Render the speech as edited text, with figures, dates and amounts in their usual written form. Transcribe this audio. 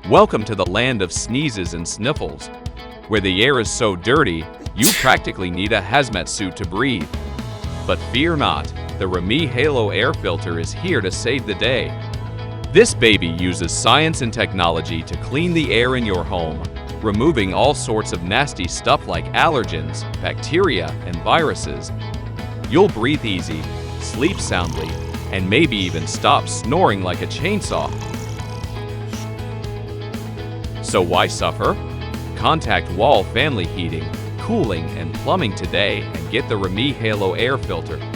Welcome to the land of sneezes and sniffles, where the air is so dirty, you practically need a hazmat suit to breathe. But fear not, the Reme Halo air filter is here to save the day. This baby uses science and technology to clean the air in your home, removing all sorts of nasty stuff like allergens, bacteria, and viruses. You'll breathe easy, sleep soundly, and maybe even stop snoring like a chainsaw. So why suffer? Contact Wall Family Heating, Cooling, and Plumbing today and get the Reme Halo air filter.